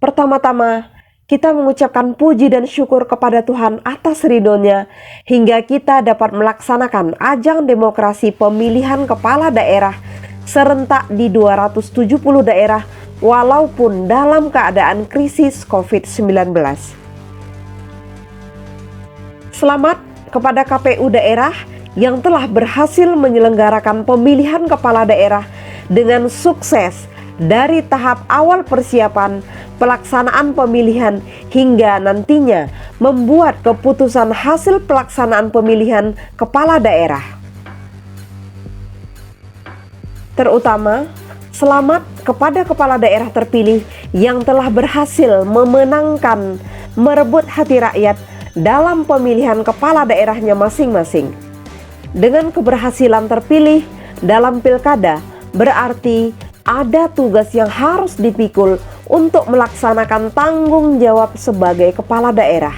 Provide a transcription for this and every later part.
Pertama-tama, kita mengucapkan puji dan syukur kepada Tuhan atas ridho-Nya hingga kita dapat melaksanakan ajang demokrasi pemilihan kepala daerah serentak di 270 daerah walaupun dalam keadaan krisis COVID-19. Selamat kepada KPU daerah yang telah berhasil menyelenggarakan pemilihan kepala daerah dengan sukses dari tahap awal persiapan, pelaksanaan pemilihan hingga nantinya membuat keputusan hasil pelaksanaan pemilihan kepala daerah. Terutama, selamat kepada kepala daerah terpilih yang telah berhasil merebut hati rakyat dalam pemilihan kepala daerahnya masing-masing. Dengan keberhasilan terpilih dalam pilkada, berarti ada tugas yang harus dipikul untuk melaksanakan tanggung jawab sebagai kepala daerah.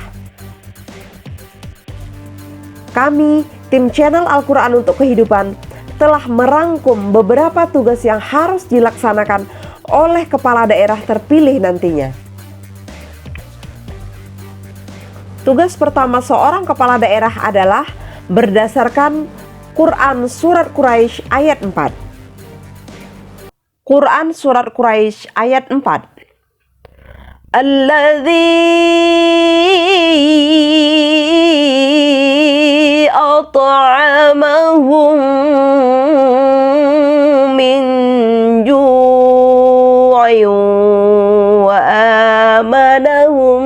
Kami, tim channel Al-Quran untuk Kehidupan, telah merangkum beberapa tugas yang harus dilaksanakan oleh kepala daerah terpilih nantinya. Tugas pertama seorang kepala daerah adalah berdasarkan Quran Surat Quraisy ayat 4. Quran Surat Quraisy ayat 4. Alladzi at'amahum min ju'in wa amanahum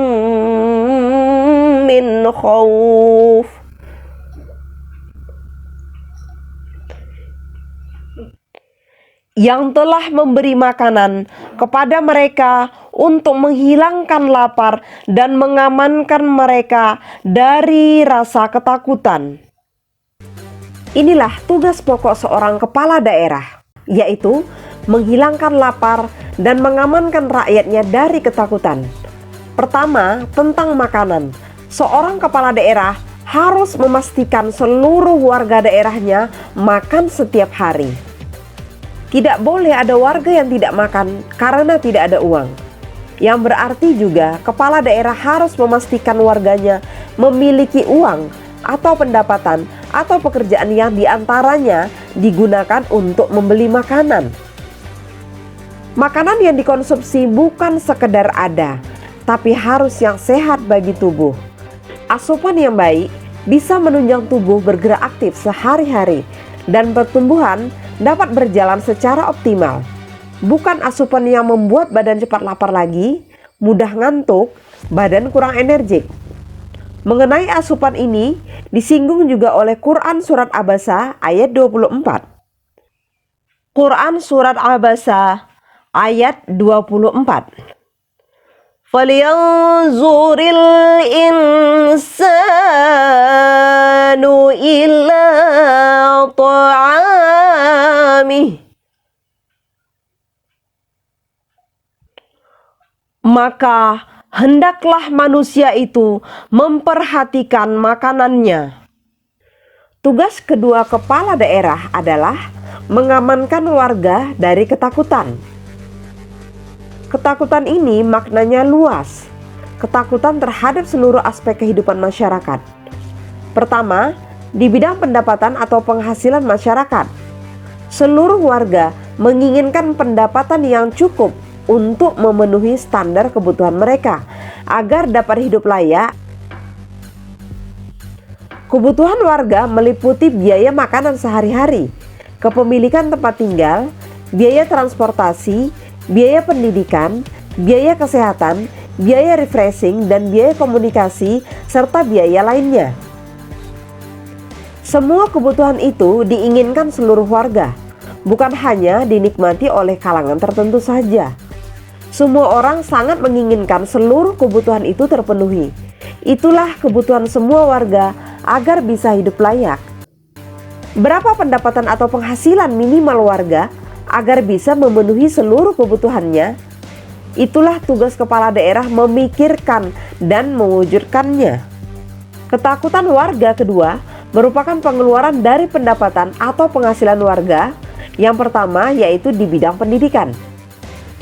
min khauf. Yang telah memberi makanan kepada mereka untuk menghilangkan lapar dan mengamankan mereka dari rasa ketakutan. Inilah tugas pokok seorang kepala daerah, yaitu menghilangkan lapar dan mengamankan rakyatnya dari ketakutan. Pertama, tentang makanan. Seorang kepala daerah harus memastikan seluruh warga daerahnya makan setiap hari. Tidak boleh ada warga yang tidak makan karena tidak ada uang. Yang berarti juga kepala daerah harus memastikan warganya memiliki uang atau pendapatan atau pekerjaan yang diantaranya digunakan untuk membeli makanan. Makanan yang dikonsumsi bukan sekedar ada, tapi harus yang sehat bagi tubuh. Asupan yang baik bisa menunjang tubuh bergerak aktif sehari-hari dan pertumbuhan dapat berjalan secara optimal. Bukan asupan yang membuat badan cepat lapar lagi, mudah ngantuk, badan kurang energik. Mengenai asupan ini disinggung juga oleh Quran Surat Abasa ayat 24. Quran Surat Abasa ayat 24. Falyanzuril insanu ila ta'amih. Maka hendaklah manusia itu memperhatikan makanannya. Tugas kedua kepala daerah adalah mengamankan warga dari ketakutan. Ketakutan ini maknanya luas. Ketakutan terhadap seluruh aspek kehidupan masyarakat. Pertama, di bidang pendapatan atau penghasilan masyarakat. Seluruh warga menginginkan pendapatan yang cukup untuk memenuhi standar kebutuhan mereka agar dapat hidup layak. Kebutuhan warga meliputi biaya makanan sehari-hari, kepemilikan tempat tinggal, biaya transportasi, biaya pendidikan, biaya kesehatan, biaya refreshing, dan biaya komunikasi, serta biaya lainnya. Semua kebutuhan itu diinginkan seluruh warga, bukan hanya dinikmati oleh kalangan tertentu saja. Semua orang sangat menginginkan seluruh kebutuhan itu terpenuhi. Itulah kebutuhan semua warga agar bisa hidup layak. Berapa pendapatan atau penghasilan minimal warga agar bisa memenuhi seluruh kebutuhannya? Itulah tugas kepala daerah memikirkan dan mewujudkannya. Ketakutan warga kedua merupakan pengeluaran dari pendapatan atau penghasilan warga. Yang pertama yaitu di bidang pendidikan.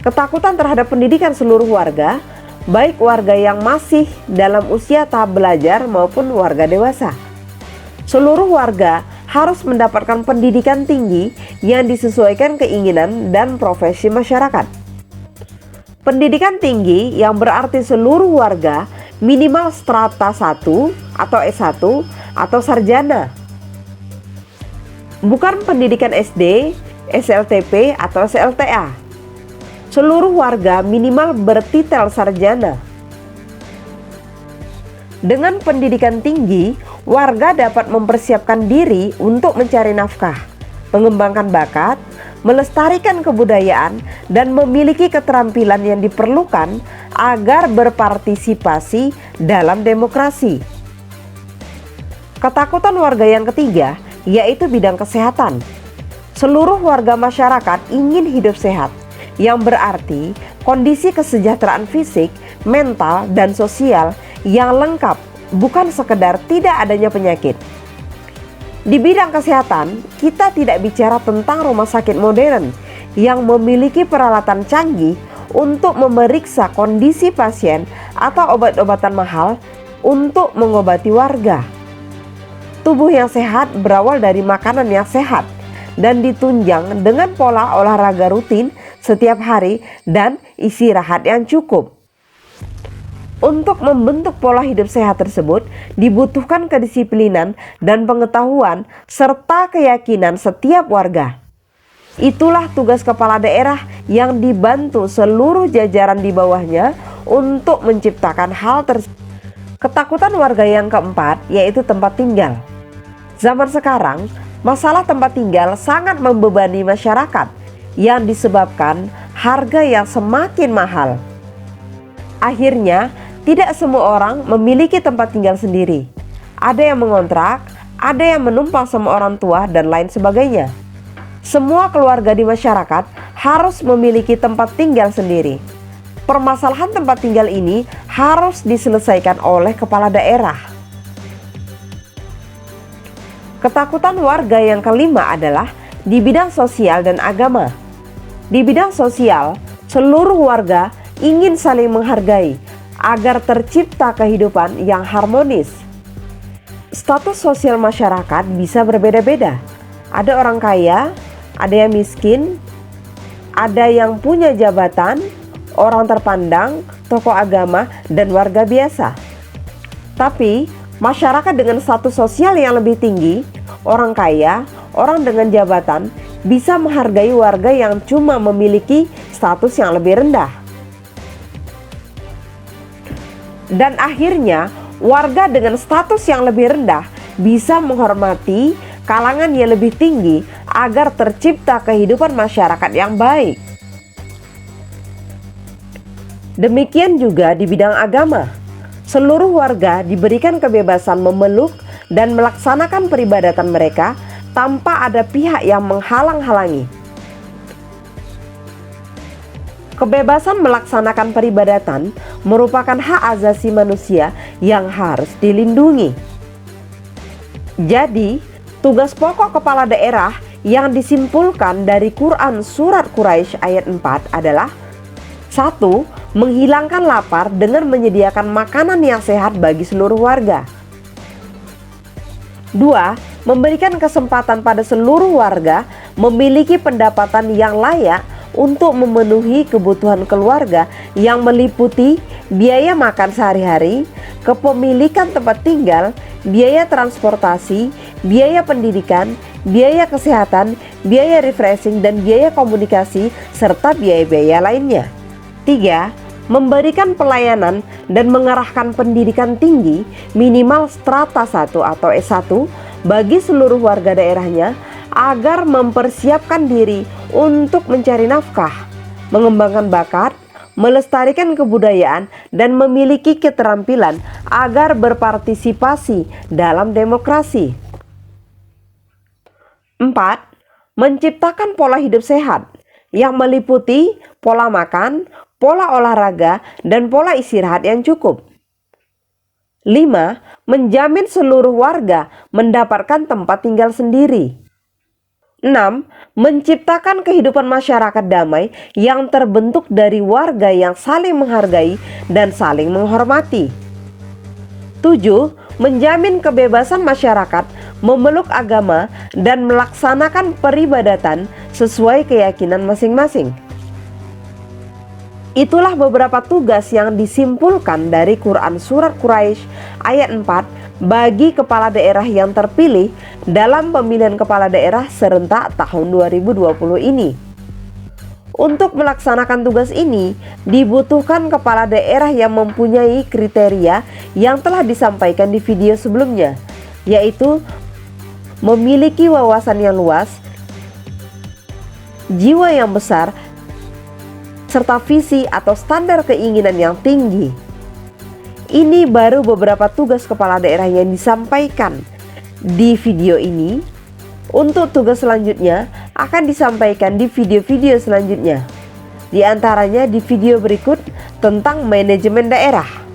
Ketakutan terhadap pendidikan seluruh warga, baik warga yang masih dalam usia tahap belajar maupun warga dewasa. Seluruh warga harus mendapatkan pendidikan tinggi yang disesuaikan keinginan dan profesi masyarakat. Pendidikan tinggi yang berarti seluruh warga minimal strata 1 atau S1 atau sarjana. Bukan pendidikan SD, SLTP atau SLTA. Seluruh warga minimal bertitel sarjana. Dengan pendidikan tinggi, warga dapat mempersiapkan diri untuk mencari nafkah, mengembangkan bakat, melestarikan kebudayaan, dan memiliki keterampilan yang diperlukan agar berpartisipasi dalam demokrasi. Ketakutan warga yang ketiga yaitu bidang kesehatan. Seluruh warga masyarakat ingin hidup sehat, yang berarti kondisi kesejahteraan fisik, mental, dan sosial yang lengkap, bukan sekedar tidak adanya penyakit. Di bidang kesehatan, kita tidak bicara tentang rumah sakit modern yang memiliki peralatan canggih untuk memeriksa kondisi pasien atau obat-obatan mahal untuk mengobati warga. Tubuh yang sehat berawal dari makanan yang sehat dan ditunjang dengan pola olahraga rutin setiap hari dan istirahat yang cukup. Untuk membentuk pola hidup sehat tersebut dibutuhkan kedisiplinan dan pengetahuan serta keyakinan setiap warga. Itulah tugas kepala daerah yang dibantu seluruh jajaran di bawahnya untuk menciptakan hal tersebut. Ketakutan warga yang keempat yaitu tempat tinggal. Zaman sekarang, masalah tempat tinggal sangat membebani masyarakat yang disebabkan harga yang semakin mahal. Akhirnya, tidak semua orang memiliki tempat tinggal sendiri. Ada yang mengontrak, ada yang menumpang sama orang tua, dan lain sebagainya. Semua keluarga di masyarakat harus memiliki tempat tinggal sendiri. Permasalahan tempat tinggal ini harus diselesaikan oleh kepala daerah. Ketakutan warga yang kelima adalah di bidang sosial dan agama. Di bidang sosial, seluruh warga ingin saling menghargai agar tercipta kehidupan yang harmonis. Status sosial masyarakat bisa berbeda-beda. Ada orang kaya, ada yang miskin, ada yang punya jabatan, orang terpandang, tokoh agama, dan warga biasa. Tapi, masyarakat dengan status sosial yang lebih tinggi, orang kaya, orang dengan jabatan, bisa menghargai warga yang cuma memiliki status yang lebih rendah. Dan akhirnya, warga dengan status yang lebih rendah bisa menghormati kalangan yang lebih tinggi agar tercipta kehidupan masyarakat yang baik. Demikian juga di bidang agama. Seluruh warga diberikan kebebasan memeluk dan melaksanakan peribadatan mereka tanpa ada pihak yang menghalang-halangi. Kebebasan melaksanakan peribadatan merupakan hak asasi manusia yang harus dilindungi. Jadi, tugas pokok kepala daerah yang disimpulkan dari Quran Surat Quraisy ayat 4 adalah 1. Menghilangkan lapar dengan menyediakan makanan yang sehat bagi seluruh warga. 2. Memberikan kesempatan pada seluruh warga memiliki pendapatan yang layak untuk memenuhi kebutuhan keluarga yang meliputi biaya makan sehari-hari, kepemilikan tempat tinggal, biaya transportasi, biaya pendidikan, biaya kesehatan, biaya refreshing, dan biaya komunikasi, serta biaya-biaya lainnya. 3. Memberikan pelayanan dan mengarahkan pendidikan tinggi minimal strata 1 atau S1 bagi seluruh warga daerahnya agar mempersiapkan diri untuk mencari nafkah, mengembangkan bakat, melestarikan kebudayaan, dan memiliki keterampilan agar berpartisipasi dalam demokrasi. 4. Menciptakan pola hidup sehat yang meliputi pola makan, pola olahraga, dan pola istirahat yang cukup. 5. Menjamin seluruh warga mendapatkan tempat tinggal sendiri. 6. Menciptakan kehidupan masyarakat damai yang terbentuk dari warga yang saling menghargai dan saling menghormati. 7. Menjamin kebebasan masyarakat memeluk agama dan melaksanakan peribadatan sesuai keyakinan masing-masing. Itulah beberapa tugas yang disimpulkan dari Quran Surat Quraisy ayat 4 bagi kepala daerah yang terpilih dalam pemilihan kepala daerah serentak tahun 2020 ini. Untuk melaksanakan tugas ini, dibutuhkan kepala daerah yang mempunyai kriteria yang telah disampaikan di video sebelumnya, yaitu memiliki wawasan yang luas, jiwa yang besar, serta visi atau standar keinginan yang tinggi. Ini baru beberapa tugas kepala daerah yang disampaikan di video ini. Untuk tugas selanjutnya akan disampaikan di video-video selanjutnya. Di antaranya di video berikut tentang manajemen daerah.